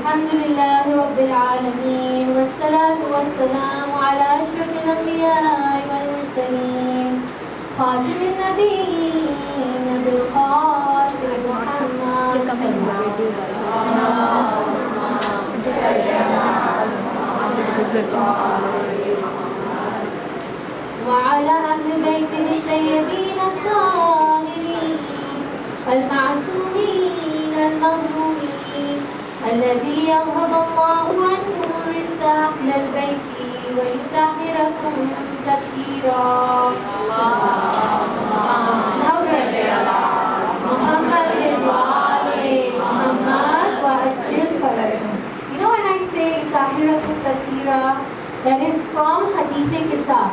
Alhamdulillah Rabbil Alameen Wassalatu wassalamu ala ashrafil anbiya wal mursaleen Khatimin nabiyyin Abil Qasim Muhammad وعلى أهل بيته الطيبين الطاهرين المعصومين المظلومين الذي يذهب الله عنهم الرزق أهل البيت ويطهركم تطهيرا محمد وآل محمد وأجل فرجهم. You know when I say يطهركم تطهيرا, that is from Hadith Kitab.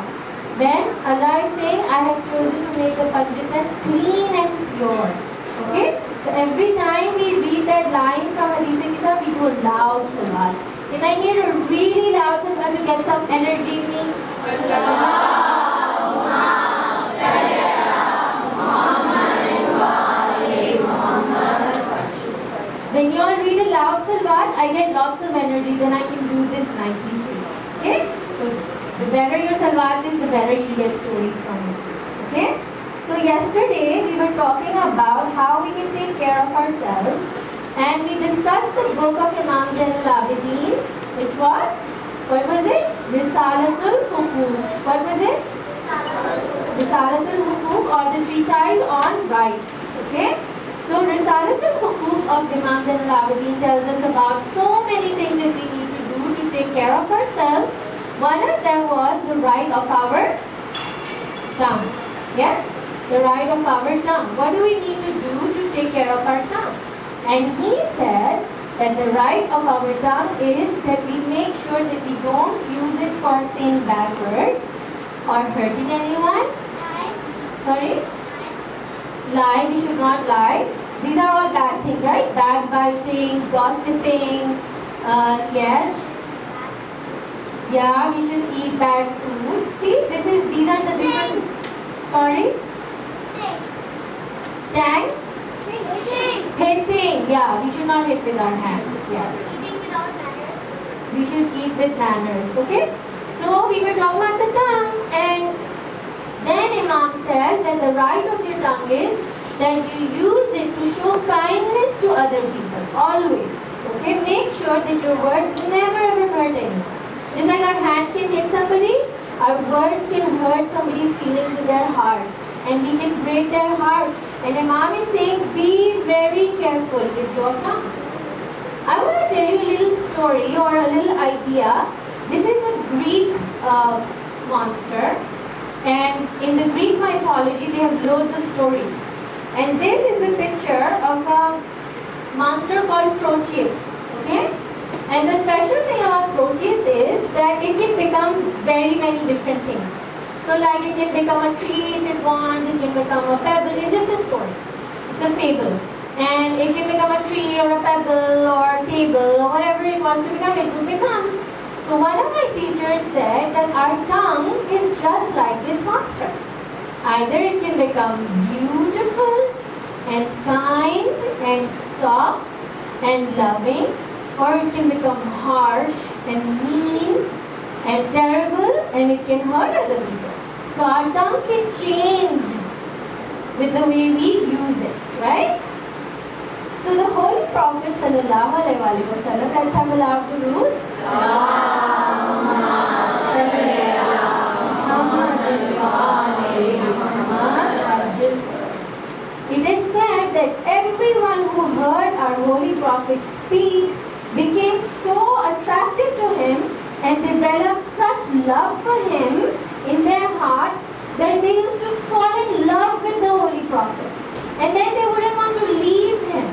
When Allah is saying, I have chosen to make the Panjatan clean and pure. Okay? So every time we read that line from Hadith Kitab, we do a loud salawat. Can I hear a really loud salawat to get some energy in me? When you all read a loud salawat, I get lots of energy, then I can do this nicely. Okay? So the better your salawat is, the better you get stories from it. Okay? So yesterday we were talking about how we can take care of ourselves, and we discussed the book of Imam Zainul Abidin, which was, what was it? Risalatul Huquq. What was it? Risalatul Huquq, or the treatise on rights. Okay? So Risalatul Huquq of Imam Zainul Abidin tells us about so many things that we need to do to take care of ourselves. One of them was the right of our tongue. Yes? The right of our tongue. What do we need to do to take care of our tongue? And he said that the right of our tongue is that we make sure that we don't use it for saying bad words or hurting anyone. Sorry? Lie. We should not lie. These are all bad things, right? Backbiting, gossiping, yes. Yeah, we should eat bad food. See, these are the different. Sorry? Tang? Hitting. Yeah, we should not hit with our hands. Yeah. Eating without manners. We should eat with manners. Okay? So we were talking about the tongue, and then Imam says that the right of your tongue is that you use it to show kindness to other people. Always. Okay? Make sure that your words never ever hurt anyone. Just like our hands can hit somebody, our words can hurt somebody's feelings in their heart, and we can break their heart. And Imam is saying, be very careful with your tongue. I want to tell you a little story or a little idea. This is a Greek monster, and in the Greek mythology they have loads of stories. And this is a picture of a monster called Proteus. Okay? And the special thing about Proteus is that it can become very many different things. So like it can become a tree if it wants, it can become a pebble. It's just a story. It's a fable. And it can become a tree or a pebble or a table or whatever it wants to become, it will become. So one of my teachers said that our tongue is just like this monster. Either it can become beautiful and kind and soft and loving, or it can become harsh and mean and terrible, and it can hurt other people. So our tongue can change with the way we use it, right? So the Holy Prophet sallallahu alaihi wasallam, let's have a loud durood. It is said that everyone who heard our Holy Prophet speak became so attracted to him and developed such love for him in their hearts that they used to fall in love with the Holy Prophet. And then they wouldn't want to leave him.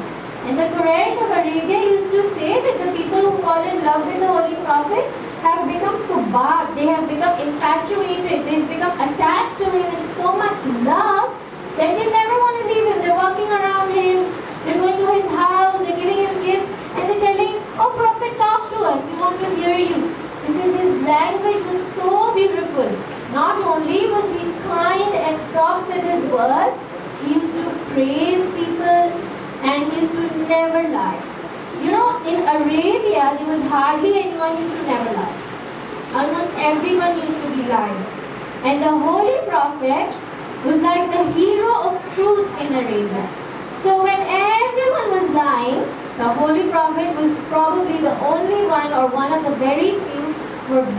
And the Quraysh of Arabia used to say that the people who fall in love with the Holy Prophet have become subab, they have become infatuated, they've become attached to him in so much love that they never want to leave him. They're walking around him, they're going to his house, they're giving him gifts, and they're telling, oh Prophet, talk to us, we want to hear you. Because his language was so beautiful. Not only was he kind and soft with his words, he used to praise people and he used to never lie. You know, in Arabia, there was hardly anyone who used to never lie. Almost everyone used to be lying. And the Holy Prophet was like the hero of truth in Arabia. So when everyone was lying, the Holy Prophet was probably the only one or one of the very few who was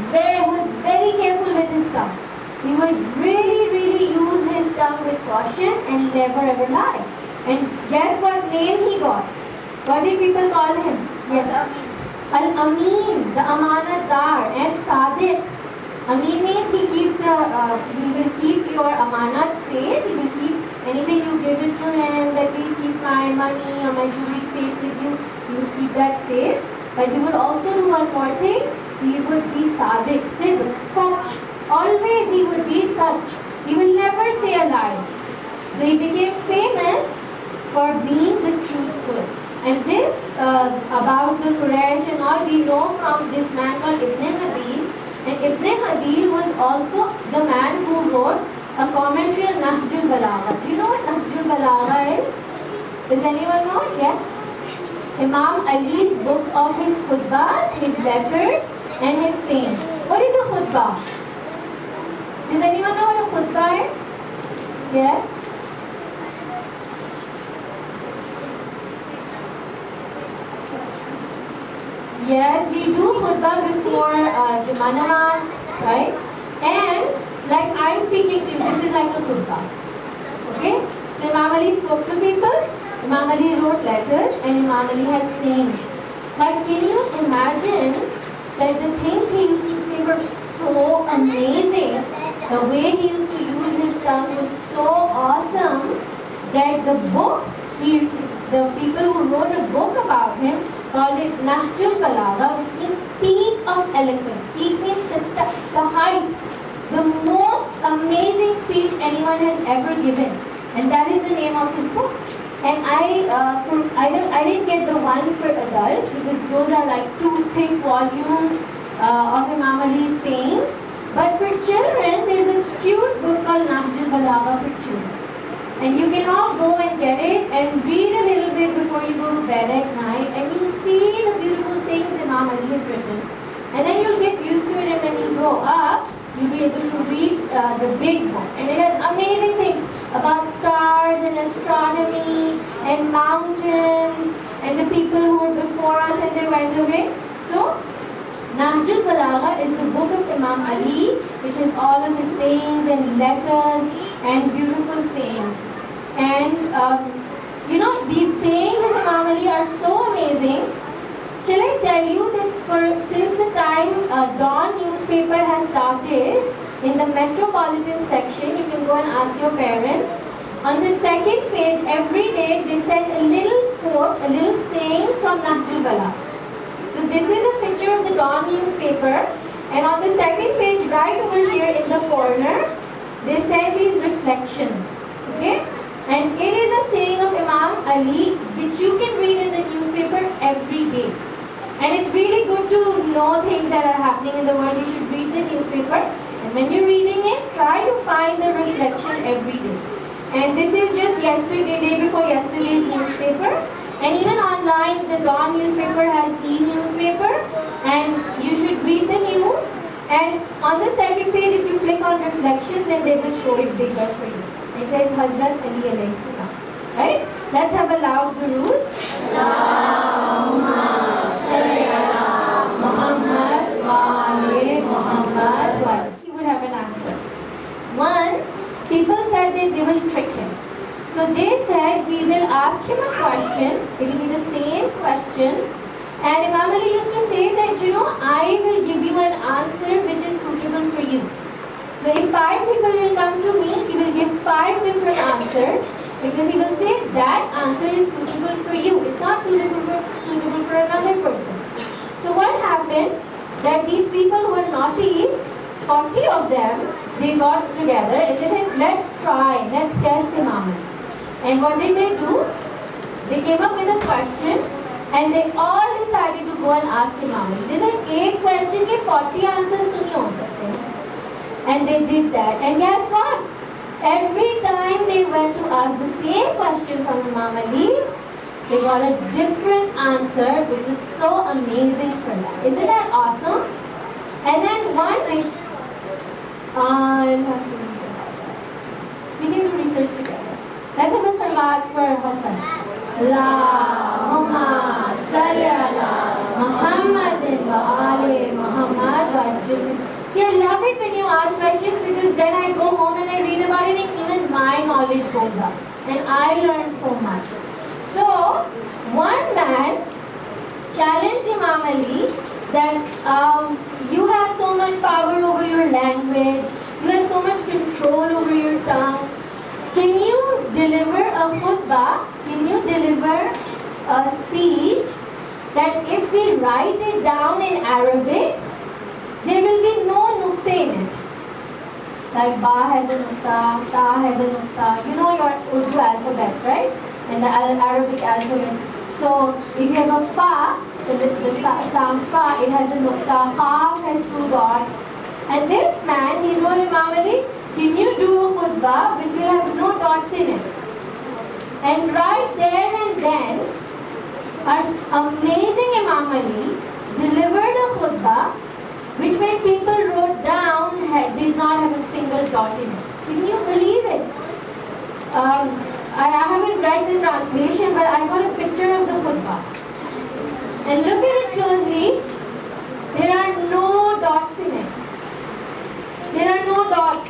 very careful with his tongue. He would really use his tongue with caution and never ever lie. And guess what name he got? What did people call him? Yes. Al-Amin, the Amanatdar, and Sadiq. Amin means he will keep your amanat safe. He will keep anything you give it to him, that please keep my money or my jewelry safe with you. He will keep that safe. But he would also do one more thing. He would be Sadiq, such. Always he would be such. He will never say a lie. So he became famous for being the truthful. And this about the Quraysh and all we know from this man called Ibn Hadil. And Ibn Hadil was also the man who wrote a commentary on Nahjul Balagha. Do you know what Nahjul Balagha is? Does anyone know? Yes? Imam Ali's book of his khutbah, his letters and his sayings. What is a khutbah? Does anyone know what a khutbah is? Yes? Yes, we do khutbah before Jummah Namaz, right? And like I'm speaking to you, this is like a khutbah. Okay? So Imam Ali spoke to people, Imam Ali wrote letters, and Imam Ali had sayings. But can you imagine that the things he used to say were so amazing? The way he used to use his tongue was so awesome that the book, the people who wrote a book about him called it Nahjul Balagha, which means peak of eloquence. Peak means the height, the most amazing speech anyone has ever given. And that is the name of his book. And I didn't get the one for adults because those are like 2 thick volumes of Imam Ali's sayings. But for children, there's a cute book called Nahjul Balagha for children. And you can all go and get it and read a little bit before you go to bed at night, and you'll see the beautiful things Imam Ali has written. And then you'll get used to it, and when you grow up, you'll be able to read the big book. And it has amazing things about stars and astronomy and mountains and the people who were before us and they went away. So, Nahjul Balagha is the book of Imam Ali, which has all of his sayings and letters and beautiful sayings. And these sayings of Imam Ali are so amazing. Shall I tell you that since the time Dawn newspaper has started, in the metropolitan section, you can go and ask your parents. On the second page, every day they send a little quote, a little saying from Nahjul Balagha. So this is a picture of the Dawn newspaper, and on the second page, right over here in the corner, they send these reflections. Okay? And it is a saying of Imam Ali, which you can read in the newspaper every day. And it's really good to know things that are happening in the world. You should read the newspaper. And when you're reading it, try to find the reflection every day. And this is just day before yesterday's newspaper. And even online, the Dawn newspaper has e-newspaper. And you should read the news. And on the second page, if you click on reflections, then they will show it bigger for you. It says Hazrat Ali alayhi salam. Right? Let's have a loud durood. Allahumma salli ala Muhammad wa ali Muhammad. He would have an answer. One, people said that they will trick him. So they said, we will ask him a question. It will be the same question. And Imam Ali used to say that, I will give you an answer which is suitable for you. So if 5 people will come to me, he will give 5 different answers, because he will say that answer is suitable for you. It's not suitable for another person. So what happened? That these people who were naughty, 40 of them, they got together and they said, let's test Imam Ali. And what did they do? They came up with a question and they all decided to go and ask Imam Ali. They said, 1 question ke 40 answers to nahi ho sakte. And they did that. And guess what? Every time they went to ask the same question from Imam Ali, they got a different answer, which is so amazing for them. Isn't that awesome? And then one thing, we need to research together. Let's have a salawat for Hassan. Allahumma salli ala Muhammadin wa ali Muhammad wa ajil. See, I love it when you ask questions because then I go home and I read about it and even my knowledge goes up. And I learn so much. So, one man challenged Imam Ali that you have so much power over your language, you have so much control over your tongue. Can you deliver a khutbah, can you deliver a speech that if we write it down in Arabic, there will be no nukte in it. Like Ba has a nukta, Ta has a nukta. You know your Urdu alphabet, right? And the Arabic alphabet. So if you have a Fa, the sound Fa, it has a nukta. Qaf has 2 dots. And this man, he told Imam Ali, can you do a khutbah which will have no dots in it? And right there and then, our amazing Imam Ali delivered a khutbah which when people wrote down did not have a single dot in it. Can you believe it? I haven't read the translation, but I got a picture of the khutbah. And look at it closely. There are no dots in it. There are no dots.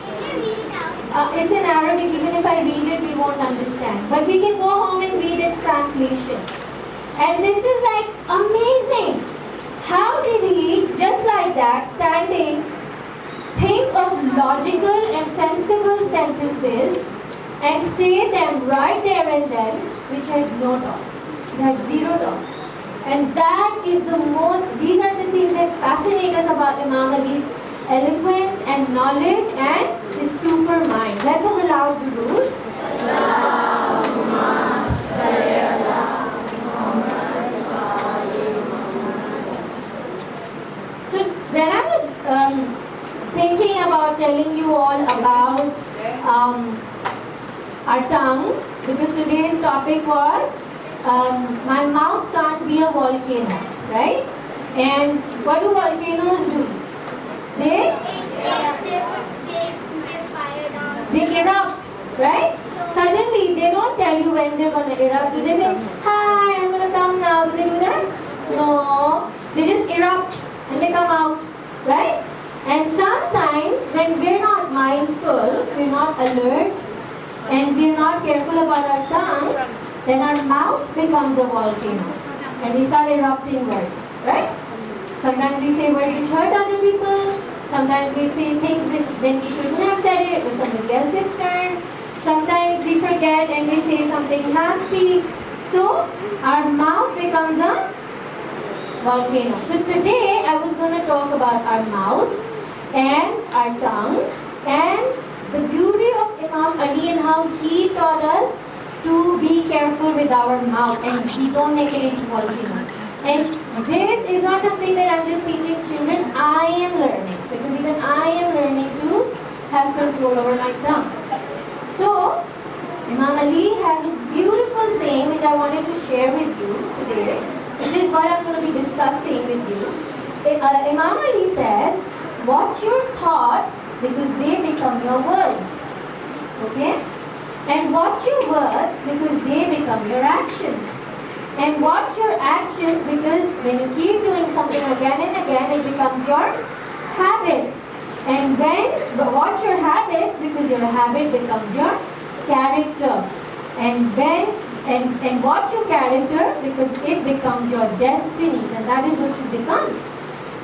It's in Arabic. Even if I read it, we won't understand. But we can go home and read its translation. And this is like amazing. How did he, just like that, standing, think of logical and sensible sentences and say them right there and then, which had no dots. It had 0 dots. And that is the most, these are the things that fascinate us about Imam Ali's eloquence and knowledge and his super mind. Let's have a loud durood. So when I was thinking about telling you all about our tongue, because today's topic was my mouth can't be a volcano, right? And what do volcanoes do? They erupt, right? Suddenly, they don't tell you when they're going to erupt. Do they say, hi, I'm going to come now? Do they do that? No. They just erupt and they come out, right? And sometimes, when we're not mindful, we're not alert, and we're not careful about our tongue, then our mouth becomes a volcano. And we start erupting words, right? Sometimes we say words which hurt other people. Sometimes we say things which when we shouldn't have said it, when somebody else's turn. Sometimes we forget and we say something nasty. So, our mouth becomes a volcano. So today, I was going to talk about our mouth and our tongue and the beauty of Imam Ali and how he taught us to be careful with our mouth and we don't make it into volcano. And this is not something that I'm just teaching children. I am learning, because even I am learning to have control over my tongue. So, Imam Ali has a beautiful saying which I wanted to share with you today, which is what I'm going to be discussing with you. Imam Ali says, watch your thoughts because they become your words. Okay? And watch your words because they become your actions. And watch your actions because when you keep doing something again and again, it becomes your habit. And watch your habits because your habit becomes your character. And watch your character because it becomes your destiny. And that is what you become.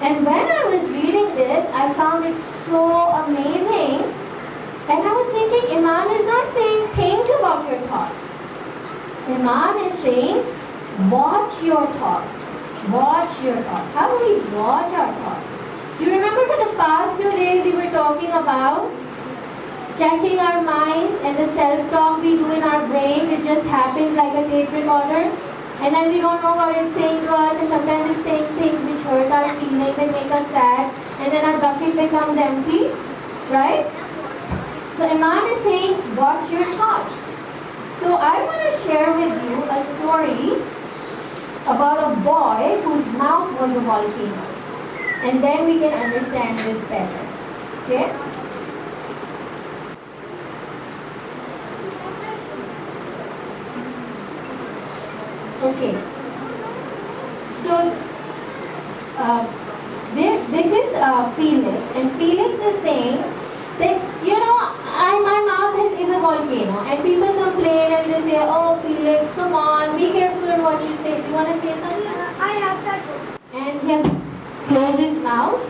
And when I was reading this, I found it so amazing. And I was thinking, Imam is not saying think about your thoughts. Imam is saying, watch your thoughts. Watch your thoughts. How do we watch our thoughts? Do you remember for the past 2 days we were talking about checking our minds and the self-talk we do in our brain, it just happens like a tape recorder. And then we don't know what it's saying to us, and sometimes it's saying things which hurt our feelings and make us sad, and then our bucket becomes empty, right? So Imam is saying, watch your thoughts. So So I want to share with you a story about a boy whose mouth was a volcano. And then we can understand this better. Okay? Okay. So, this is Felix, and Felix is saying that, my mouth is a volcano, and people complain and they say, oh Felix, come on, be careful in what you say. Do you want to say something? I have that. And he has closed his mouth.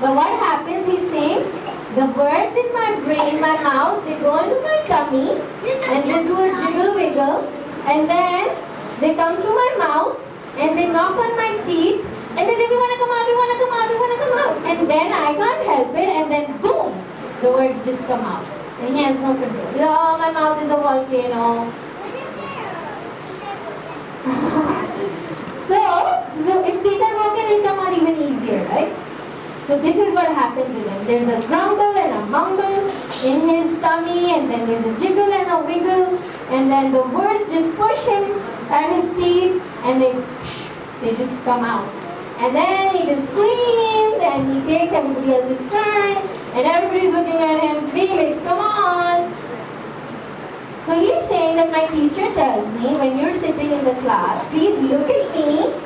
But what happens, he's saying, the words in my brain, my mouth, they go into my tummy, and they do a jiggle wiggle, and then they come to my mouth, and they knock on my teeth, and they say, we want to come out, we want to come out, we want to come out. And then I can't help it, and then boom, the words just come out. And he has no control. Yeah, my mouth is a volcano. So if teeth are broken, it come out even easier, right? So this is what happens with him. There's a grumble and a mumble in his tummy, and then there's a jiggle and a wiggle, and then the words just push him at his teeth, and they just come out. And then he just screams, and he takes everybody else's turn, and everybody's looking at him, Felix, come on. So he's saying that my teacher tells me, when you're sitting in the class, please look at me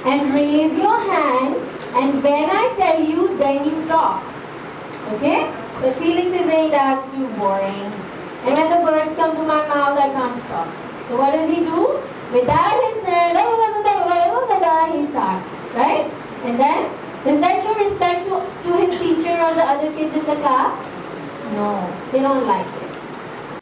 and raise your hand, and when I tell you, then you talk. Okay? But Felix is saying that's too boring. And when the words come to my mouth, I can't stop. So what does he do? Without his turn, he starts. Right? And then, does that show respect to his teacher or the other kids in the class? No, they don't like it.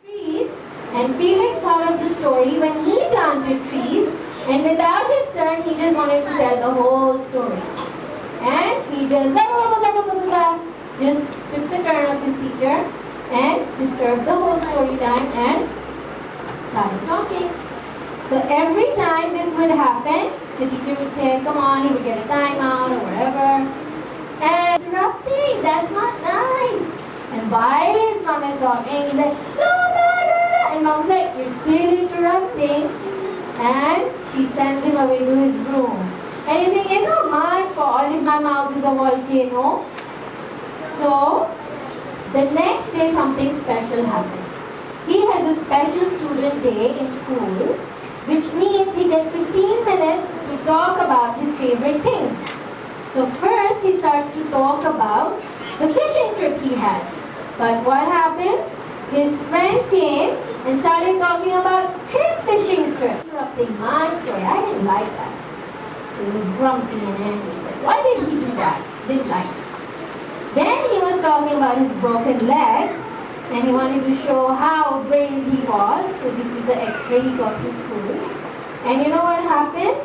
Trees, and Felix thought of the story when he planted trees, and without his turn, he just wanted to tell the whole story. And he just took the turn of his teacher and disturbed the whole story time and started talking. So every time this would happen, the teacher would say, come on, he would get a timeout or whatever. And interrupting, that's not nice. And while his mom is talking, he's like, no, no, no, no. And mom's like, you're still interrupting. And she sends him away to his room. And you think, it's not my fault if my mouth is a volcano. So, the next day something special happened. He has a special student day in school, which means he gets 15 minutes to talk about his favorite things. So first he starts to talk about the fishing trip he had. But what happened? His friend came and started talking about his fishing trip. Interrupting my story. I didn't like that. He was grumpy and angry. Why did he do that? Didn't like it. Then he was talking about his broken leg, and he wanted to show how brave he was. So this is the X-ray he got to school. And you know what happened?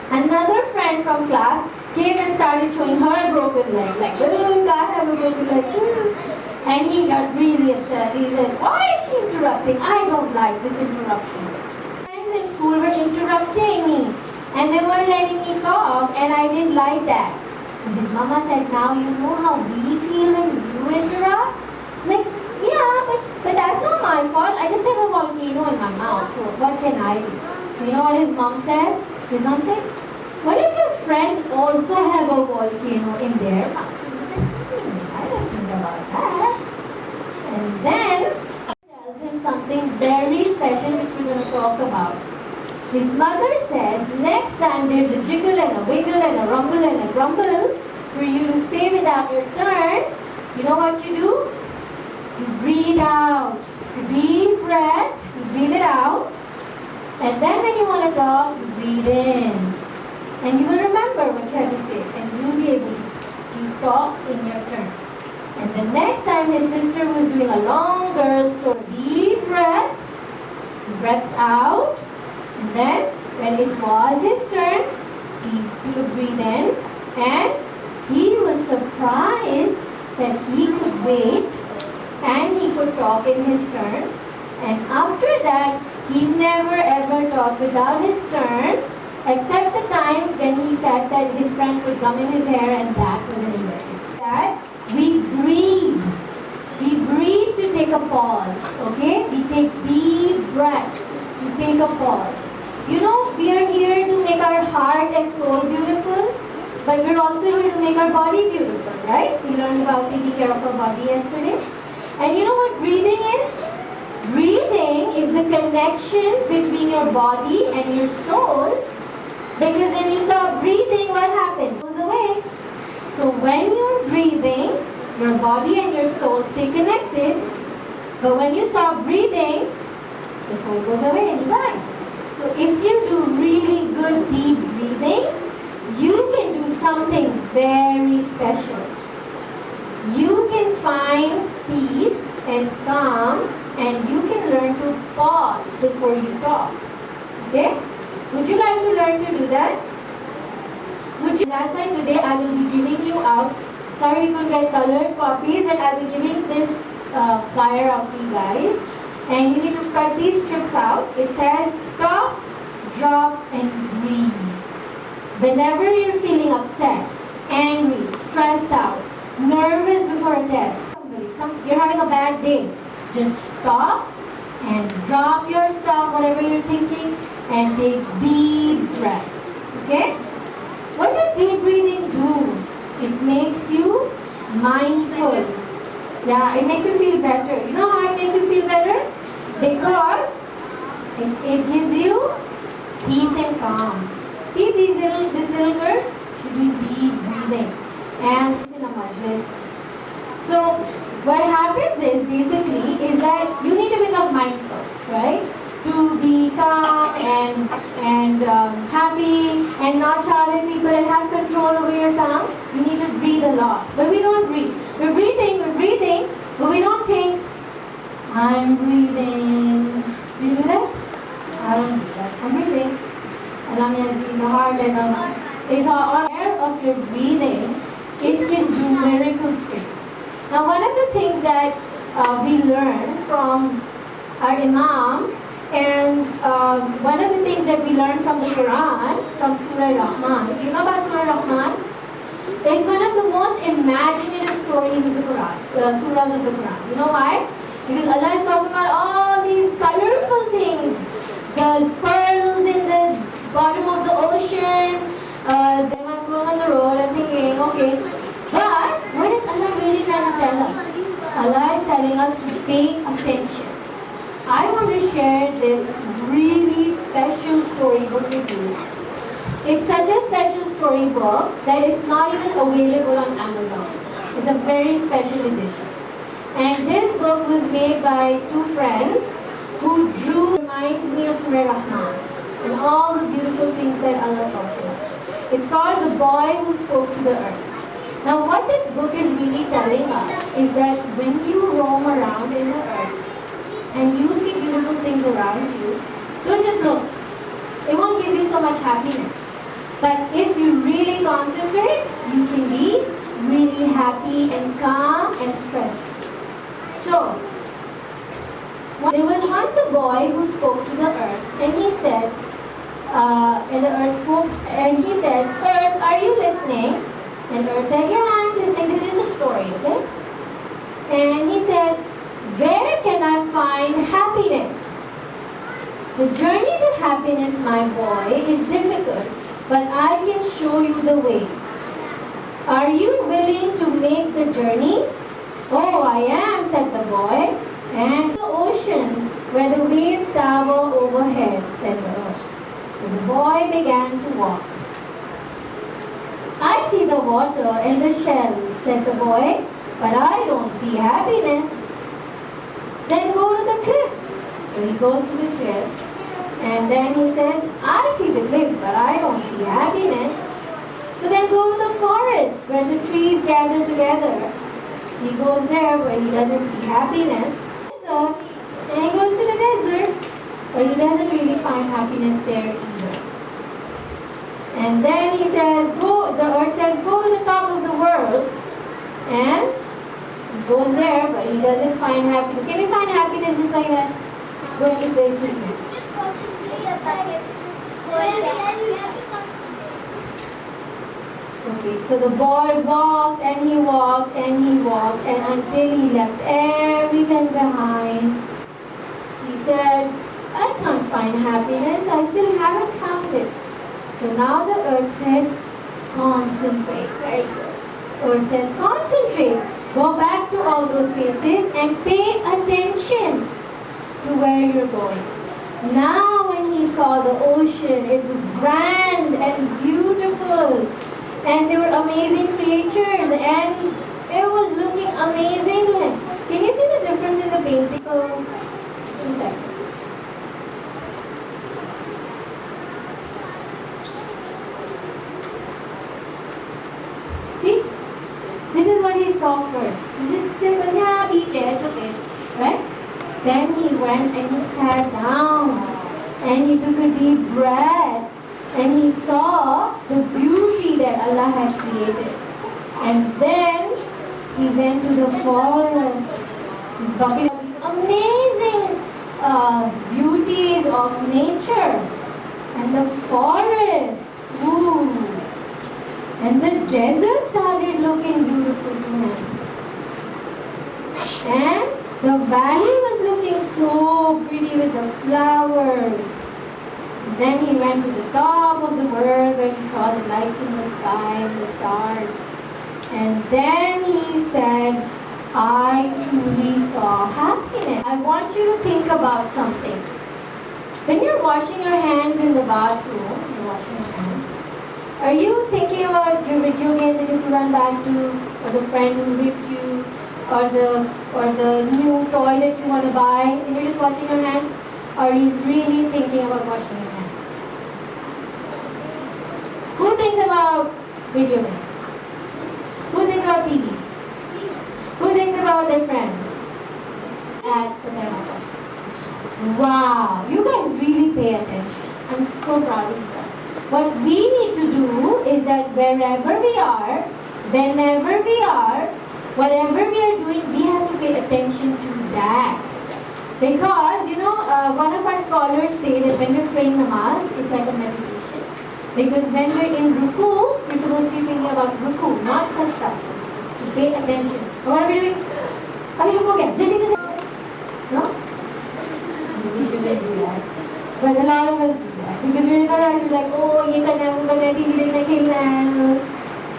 Another friend from class came and started showing her broken leg. Like, oh, I have a broken leg too. And he got really upset. He said, why is she interrupting? I don't like this interruption. Friends in school were interrupting me. And they weren't letting me talk. And I didn't like that. And his mama said, now you know how we feel when you interrupt? Like, yeah, but that's not my fault. I just have a volcano in my mouth. So what can I do? You know what his mom said? His mom said, what if your friends also have a volcano in their mouth? I don't think about that. And then he tells him something very special which we're going to talk about. His mother said, next time there's a jiggle and a wiggle and a rumble and a grumble for you to say without your turn, you know what you do? You breathe out. Deep breath, you breathe it out. And then when you want to talk, you breathe in. And you will remember what you have to say. And you'll be able to talk in your turn. And the next time his sister was doing a long girl story, deep breath, breath out. And then when it was his turn, he could breathe in. And he was surprised that he could wait and he could talk in his turn. And after that, he never ever talked without his turn, except the time when he said that his friend would come in his hair, and that was an emergency. That we breathe. We breathe to take a pause, okay? We take deep breaths. take a pause. You know, we are here to make our heart and soul beautiful, but we're also here to make our body beautiful, right? We learned about taking care of our body yesterday. And you know what breathing is? Breathing is the connection between your body and your soul, because when you stop breathing, what happens? It goes away. So when you're breathing, your body and your soul stay connected, but when you stop breathing, the soul goes away and you die. So if you do really good deep breathing, you can do something very special. You can find peace and calm, and you can learn to pause before you talk. Okay? Would you like to learn to do that? That's why today I will be giving you out, sorry you could get colored copies, but I will be giving this flyer out to you guys. And you need to cut these strips out. It says stop, drop, and breathe. Whenever you're feeling upset, angry, stressed out, nervous before a test, you're having a bad day, just stop and drop your stuff, whatever you're thinking, and take deep breaths. Okay? What does deep breathing do? It makes you mindful. Yeah, it makes you feel better. You know how it makes you feel better? Because it gives you peace and calm. See this little girl? She's doing deep breathing. And she's in a Majlis. So what happens is basically is that you need to become mindful, right? To be calm and happy and not shout at people and have control over your tongue, you need to breathe a lot. But we don't breathe. We're breathing, but we don't think, I'm breathing. Do you do that? I don't do that. I'm breathing. Allow me to breathe the heart and if you are aware of your breathing, it can do miracles for you. Now one of the things that we learn from our Imam, and one of the things that we learn from the Quran, from Surah Rahman, you know about Surah Rahman? It's one of the most imaginative stories of the Quran, surahs of the Quran. You know why? Because Allah is talking about all these colorful things, the pearls in the bottom of the ocean. Then I'm going on the road and thinking, okay, but what is Allah really trying to tell us? Allah is telling us to pay attention. I want to share this really special storybook with you. It's such a special storybook that it's not even available on Amazon. It's a very special edition. And this book was made by two friends who reminds me of Surah Rahman and all the beautiful things that Allah taught us. It's called The Boy Who Spoke to the Earth. Now what this book is really telling us is that when you roam around in the earth and you see beautiful things around you, don't just look. It won't give you so much happiness. But if you really concentrate, you can be really happy and calm and stressed. So, there was once a boy who spoke to the earth, and he said, and the earth spoke, and he said, Earth, are you listening? And Earth said, yeah, I'm listening. This is a story, okay? And he said, where can I find happiness? The journey to happiness, my boy, is difficult, but I can show you the way. Are you willing to make the journey? Oh, I am, said the boy. And the ocean, where the waves tower overhead, said the earth. So the boy began to walk. I see the water and the shells, said the boy, but I don't see happiness. Then go to the cliffs. So he goes to the cliffs, and then he says, I see the cliffs, but I don't see happiness. So then go to the forest, where the trees gather together. He goes there, but he doesn't see happiness. And he goes to the desert, but he doesn't really find happiness there either. And then he says, the earth says, go to the top of the world. And he goes there, but he doesn't find happiness. Can you find happiness just like that? Go to the place. Okay, so the boy walked and he walked and he walked, and until he left everything behind. He said, I can't find happiness. I still haven't found it. So now the earth said, concentrate. Very good. Earth said, concentrate. Go back to all those places and pay attention to where you're going. Now when he saw the ocean, it was grand and beautiful. And there were amazing creatures and it was looking amazing to him. Can you see the difference in the painting? See? This is what he saw first. He just simple, yeah, beach, it's okay. Right? Then he went and he sat down and he took a deep breath and he saw the beauty that Allah had created. And then he went to the forest. He's talking about these amazing beauties of nature and the forest. Ooh. And the desert started looking beautiful to him. And the valley was looking so pretty with the flowers. Then he went to the top of the world where he saw the lights in the sky and the stars. And then he said, I truly saw happiness. I want you to think about something. When you're washing your hands in the bathroom, you're washing your hands, are you thinking about your video game that you can run back to, or the friend who whipped you, or the new toy that you want to buy, and you're just washing your hands? Or are you really thinking about washing your hands? Who thinks about video games? Who thinks about TV? Who thinks about their friends? Wow, you guys really pay attention. I'm so proud of you guys. What we need to do is that wherever we are, whenever we are, whatever we are doing, we have to pay attention to that. Because, one of our scholars say that when you're praying namaz, it's like a meditation. Because when we're in ruku, we're supposed to be thinking about ruku, not sajda. To pay attention. So what are we doing? Abhi ruku again. No? We shouldn't do that. But a lot of us do that. Because we're not actually like, oh, ye karna hai, wo karna hai, TV dekhna hai, khelna hai.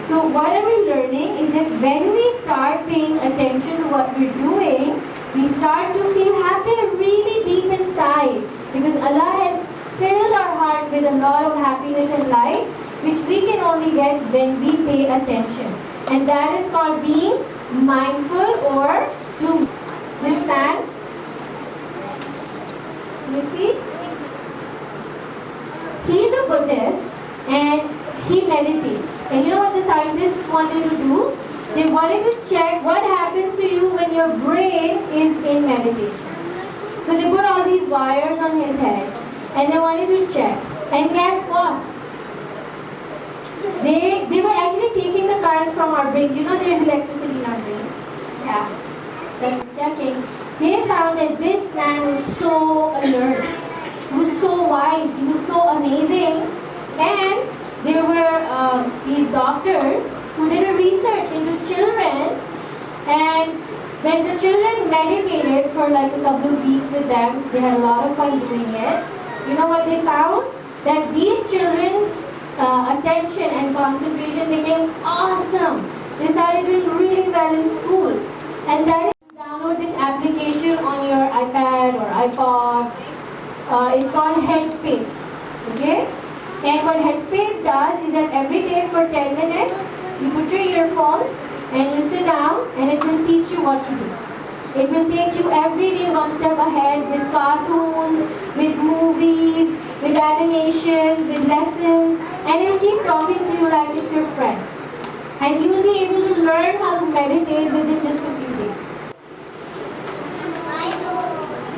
So what are we learning is that when we start paying attention to what we're doing, we start to feel happy really deep inside. Because Allah has filled our heart with a lot of happiness and light, which we can only get when we pay attention. And that is called being mindful or to understand. You see? He's a Buddhist and he meditates. And you know what the scientists wanted to do? They wanted to check what happens to you when your brain is in meditation. So they put all these wires on his head and they wanted to check. And guess what? They were actually taking the currents from our brain. You know there is electricity in our brain. Yeah. They're checking. They found that this man was so alert. He was so wise. He was so amazing. And there were these doctors who did a research into children, and when the children meditated for like a couple of weeks with them, they had a lot of fun doing it. You know what they found? That these children's attention and concentration became awesome. They started doing really well in school. And that is, download this application on your iPad or iPod. It's called Headspace. Okay? And what Headspace does is that every day for 10 minutes, you put your earphones and you sit down and it will teach you what to do. It will take you every day one step ahead with cartoons, with movies, with animations, with lessons, and it will keep talking to you like it's your friend. And you will be able to learn how to meditate within just a few days.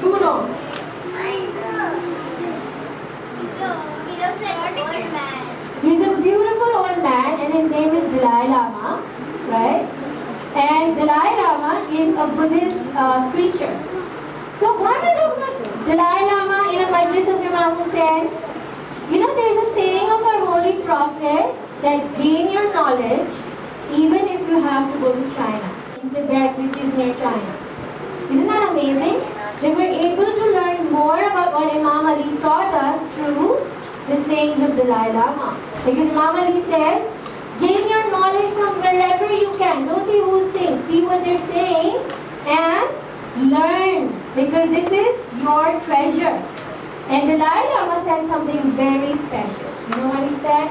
Who knows? He's a beautiful old man and his name is Dalai Lama, right? And Dalai Lama is a Buddhist preacher. So what are the Dalai Lama in a Majlis of Imam said, there's a saying of our holy prophet that gain your knowledge even if you have to go to China, in Tibet, which is near China. Isn't that amazing? That we're able to learn more about what Imam Ali taught us through the sayings of Dalai Lama. Because Imam Ali says, gain your knowledge from wherever you can. Don't see who's saying. See what they're saying and learn. Because this is your treasure. And Dalai Lama said something very special. You know what he said?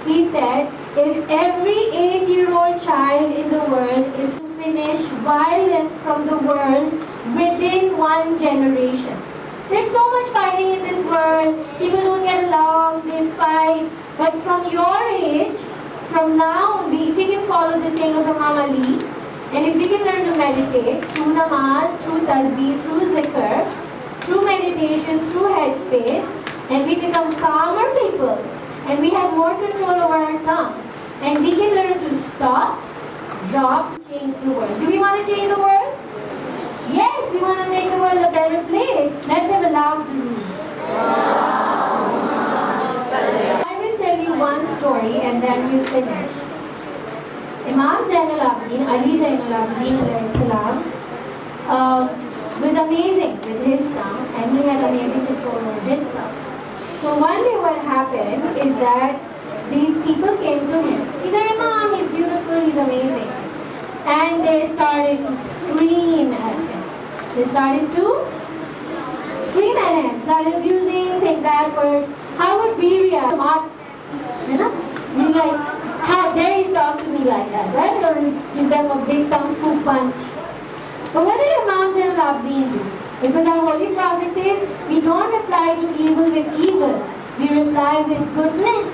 He said, if every 8-year-old child in the world is to finish violence from the world within 1 generation. There's so much fighting in this world. People don't get along, they fight. But from your age, from now only, if we can follow the saying of Imam Ali, and if we can learn to meditate through namaz, through tasbih, through zikr, through meditation, through headspace, and we become calmer people, and we have more control over our tongue, and we can learn to stop, drop, change the world. Do we want to change the world? Yes, we want to make the world a better place. Let's have a loud rule. I will tell you one story and then we'll finish. Imam Zainul Abidin, Ali Zainul Abidin was amazing with his tongue and he had amazing control over his tongue. So one day what happened is that these people came to him. He's an Imam, he's beautiful, he's amazing. And they started to scream at him. They started to scream at him, started abusing, saying bad words. How would we react? You know? We're like, how dare you talk to me like that, right? Or give them a big tongue scoop punch. But what did Imam Zainul Abidin do? Because our Holy Prophet says, we don't reply to evil with evil. We reply with goodness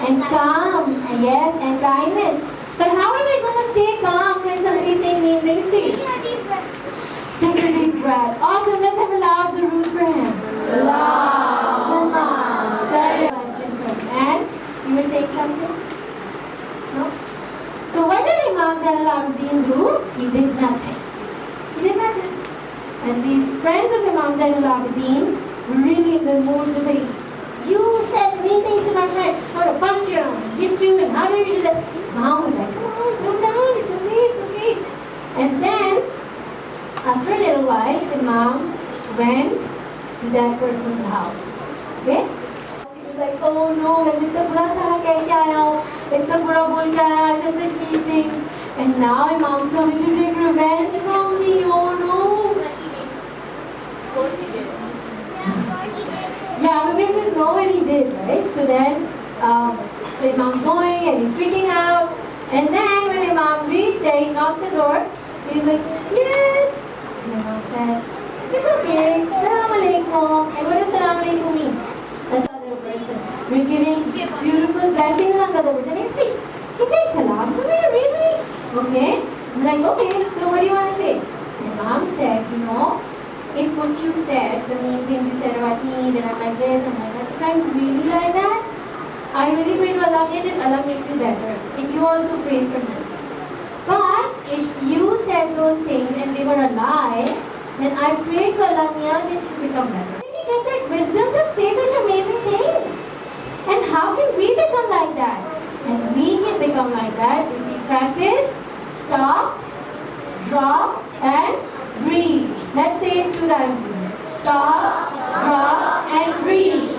and calm, and yes, and kindness. But how are we going to stay calm when somebody's saying mean things to you? Take a deep breath. Awesome, let's have a loud durood for him. And you will take something? No? So what did Imam Zainul Abidin do? He did nothing. He did nothing. And these friends of Imam Zainul Abidin were really in the mood to say, you said mean things to my friend. I want to punch you and hit you, and how do you do that? Imam was like, come on, calm down, it's okay, it's okay. And then, after a little while, Imam went to that person's house. Okay? He was like, oh no, मैं जितना बुरा सारा कह के आया हूँ, इतना बुरा बोल के आया, I just said mean things. And now Imam's coming to take revenge from me, oh no. Of course he did. Yeah, we didn't know what he did, right? So then, so Imam's going and he's freaking out. And then when Imam reached there, he knocked the door. He's like, yes. And Imam said, it's okay. Assalamu alaikum. And what does Assalamu alaikum mean? That's the other person. We're giving beautiful blessings on the other person. He said salam to me, really? Okay. I'm like, okay, so what do you want to say? And Imam said, you know, if what you said, the mean things you said about me, that I'm like this and like that, if I'm really like that, I really pray to Allah and Allah makes it better. And you also pray for me. But if you said those things and they were a lie, then I pray to Allah that it should become better. Where did we get that wisdom to say such amazing things? And how can we become like that? And we can become like that if we practice, stop, drop, and breathe. Let's say it 2 times. Stop, drop, and breathe.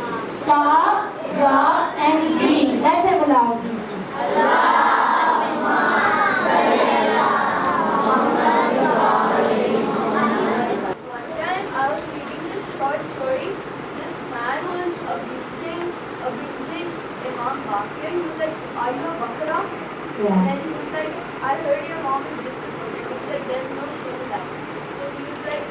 Stop, drop, and breathe. Let's have a loud breathe. One time I was reading this short story. This man was abusing Imam Bakir. He was like, are you a Bakra? Yeah. And he was like, I heard your mom is just a Bakra. He was like, there's no shame in that. So he was like,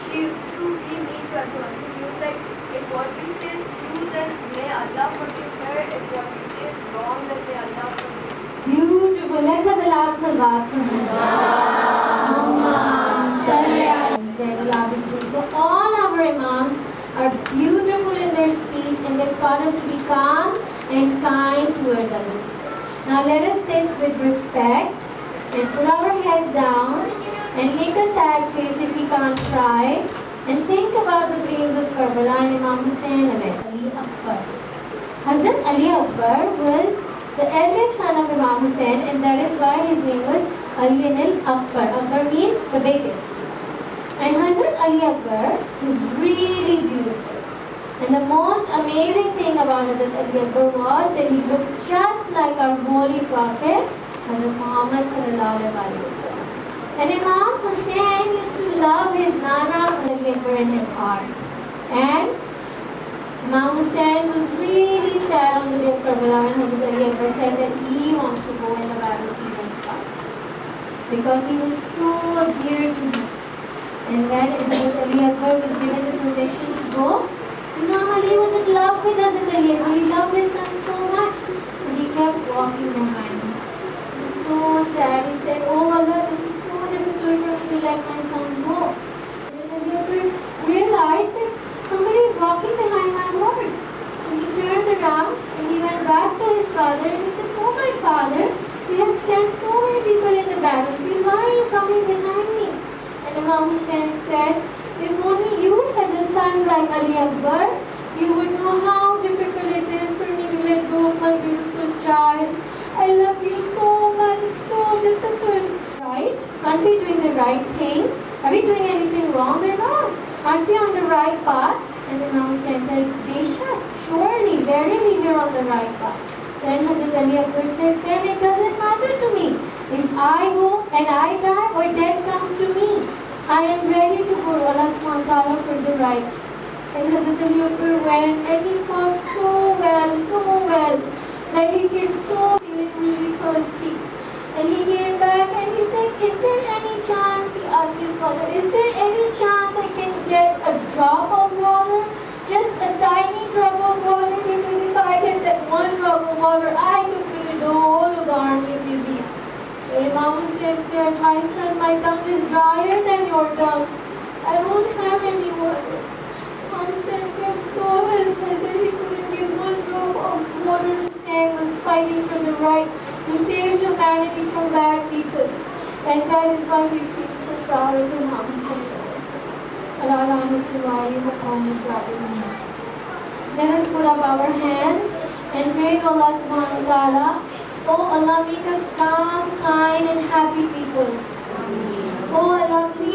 she used to be mean to everyone. So he was like, if what you say is true, then may Allah forgive her. If what you say is wrong, then may Allah forgive her. Beautiful. Let's have a loud salawat for him. So all our imams are beautiful in their speech and they've taught us to be calm and kind towards others. Now let us sit with respect and put our heads down and make a sad face if we can't cry and think about the flames of Karbala and Imam Hussain Ali Akbar. Hazrat Ali Akbar was the eldest son of Imam Hussain and that is why his name was Ali Akbar. Akbar means the biggest. And Hazrat Ali Akbar is really beautiful. And the most amazing thing about Hazrat Ali Akbar was that he looked just like our holy prophet, Hazrat Muhammad sallallahu alaihi wasallam. And Imam Hussain used to love his Nana Hazrat Ali Akbar in his heart. And Imam Hussain was really sad on the day of Karbala when Hazrat Ali Akbar said that he wants to go in the battlefield and fight. Because he was so dear to him. And when Hazrat Ali Akbar was given the permission to go, Imam Ali was in love with Hazrat Ali Akbar. He loved his son so much. And he kept walking behind him. He was so sad. He said, "Oh Allah, this is so difficult for me to let my son go." And Ali Akbar realized that somebody is walking behind my horse. And he turned around and he went back to his father and he said, "Oh my father, we have sent so many people in the battlefield. Why are you coming behind me?" And Imam Hussain said, "If only you had a son like Ali Akbar, you would know how difficult it is for me to let go of my beautiful child. I love you so much, it's so difficult." Right? Aren't we doing the right thing? Are we doing anything wrong or not? Aren't we on the right path? And Imam Hussain said, "Beshak, surely, verily we are on the right path." Then Hazrat Ali Akbar said, "Then it doesn't matter to me. If I go and I die or death comes to me, I am ready to go to Allah subhanahu wa ta'ala for the right." And Hazrat Ali Akbar went and he fought so well, that he came so feeling really thirsty. And he came back and he said, "Is there any chance," he asked his father, "is there any chance I can get a drop of water? Just a tiny drop of water, because if I get that one drop of water, I could finish the whole of the army of Yazid." So Imam Hussain said, "My son, my tongue is drier than your tongue. I don't have any water." Imam Hussain felt so helpless that he couldn't give one drop of water. Hussain was fighting for the right to save humanity from bad people. And that is why we feel so proud of Imam Hussain. Let us put up our hands and pray to Allah subhanahu wa ta'ala. Oh Allah, make us calm, kind and happy people. Oh Allah, please